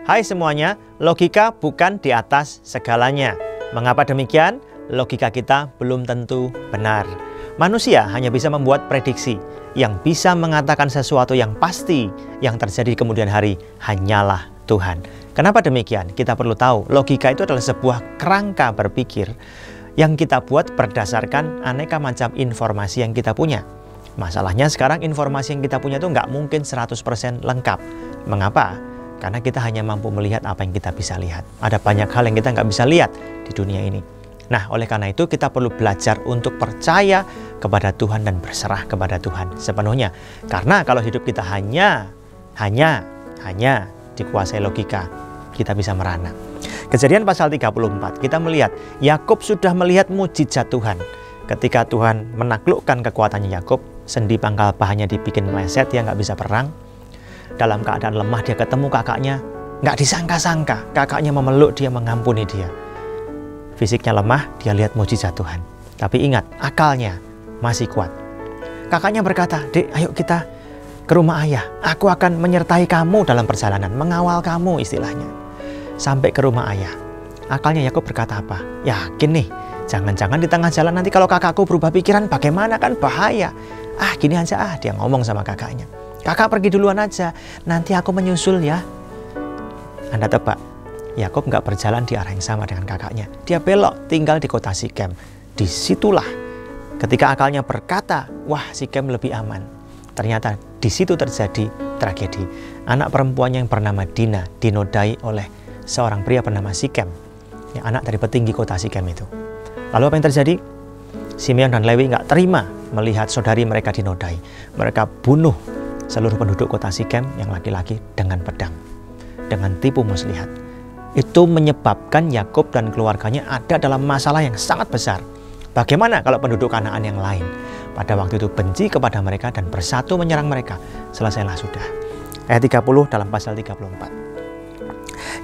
Hai semuanya, logika bukan di atas segalanya. Mengapa demikian? Logika kita belum tentu benar. Manusia hanya bisa membuat prediksi. Yang bisa mengatakan sesuatu yang pasti yang terjadi di kemudian hari hanyalah Tuhan. Kenapa demikian? Kita perlu tahu, logika itu adalah sebuah kerangka berpikir yang kita buat berdasarkan aneka macam informasi yang kita punya. Masalahnya sekarang informasi yang kita punya itu nggak mungkin 100% lengkap. Mengapa? Karena kita hanya mampu melihat apa yang kita bisa lihat. Ada banyak hal yang kita nggak bisa lihat di dunia ini. Nah, oleh karena itu kita perlu belajar untuk percaya kepada Tuhan dan berserah kepada Tuhan sepenuhnya. Karena kalau hidup kita hanya dikuasai logika, kita bisa merana. Kejadian pasal 34, kita melihat Yakub sudah melihat mujizat Tuhan. Ketika Tuhan menaklukkan kekuatannya Yakub, sendi pangkal pahannya dibikin meleset, dia nggak bisa perang. Dalam keadaan lemah dia ketemu kakaknya, nggak disangka-sangka kakaknya memeluk dia, mengampuni dia. Fisiknya lemah, dia lihat mujizat Tuhan. Tapi ingat, akalnya masih kuat. Kakaknya berkata, "Dek, ayo kita ke rumah ayah. Aku akan menyertai kamu dalam perjalanan, mengawal kamu," istilahnya. Sampai ke rumah ayah. Akalnya Yakub berkata apa? Yakin nih, jangan-jangan di tengah jalan nanti kalau kakakku berubah pikiran bagaimana, kan bahaya. Gini aja dia ngomong sama kakaknya. "Kakak pergi duluan aja, nanti aku menyusul ya." Anda tebak, Yakub nggak berjalan di arah yang sama dengan kakaknya. Dia belok, tinggal di kota Sikem. Disitulah ketika akalnya berkata, wah Sikem lebih aman. Ternyata di situ terjadi tragedi. Anak perempuannya yang bernama Dina dinodai oleh seorang pria bernama Sikem, anak dari petinggi kota Sikem itu. Lalu apa yang terjadi? Simeon dan Lewi nggak terima melihat saudari mereka dinodai. Mereka bunuh seluruh penduduk kota Sikem yang laki-laki dengan pedang, dengan tipu muslihat. Itu menyebabkan Yakub dan keluarganya ada dalam masalah yang sangat besar. Bagaimana kalau penduduk Kanaan yang lain pada waktu itu benci kepada mereka dan bersatu menyerang mereka? Selesailah sudah. Ayat 30 dalam pasal 34.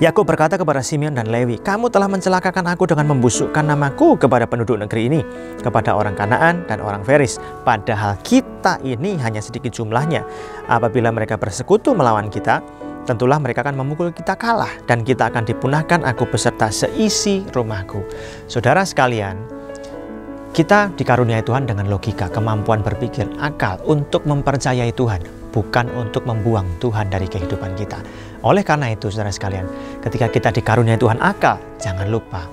Yakub berkata kepada Simeon dan Lewi, "Kamu telah mencelakakan aku dengan membusukkan namaku kepada penduduk negeri ini, kepada orang Kanaan dan orang Feris. Padahal kita ini hanya sedikit jumlahnya. Apabila mereka bersekutu melawan kita, tentulah mereka akan memukul kita kalah dan kita akan dipunahkan, aku beserta seisi rumahku." Saudara sekalian, kita dikaruniai Tuhan dengan logika, kemampuan berpikir, akal untuk mempercayai Tuhan, bukan untuk membuang Tuhan dari kehidupan kita. Oleh karena itu, saudara sekalian, ketika kita dikaruniai Tuhan akal, jangan lupa,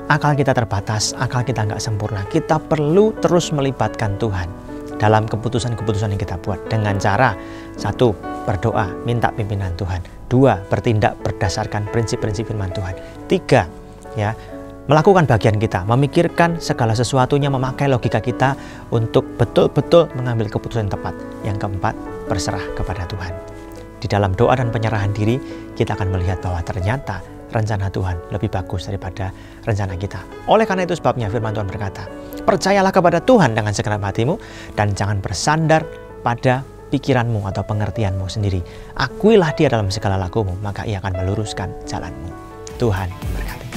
akal kita terbatas, akal kita nggak sempurna. Kita perlu terus melibatkan Tuhan dalam keputusan-keputusan yang kita buat dengan cara, 1, berdoa, minta pimpinan Tuhan. 2, bertindak berdasarkan prinsip-prinsip firman Tuhan. 3, melakukan bagian kita, memikirkan segala sesuatunya, memakai logika kita untuk betul-betul mengambil keputusan yang tepat. Yang keempat, berserah kepada Tuhan. Di dalam doa dan penyerahan diri, kita akan melihat bahwa ternyata rencana Tuhan lebih bagus daripada rencana kita. Oleh karena itu sebabnya firman Tuhan berkata, percayalah kepada Tuhan dengan segenap hatimu dan jangan bersandar pada pikiranmu atau pengertianmu sendiri. Akuilah dia dalam segala lakumu, maka ia akan meluruskan jalanmu. Tuhan memberkati.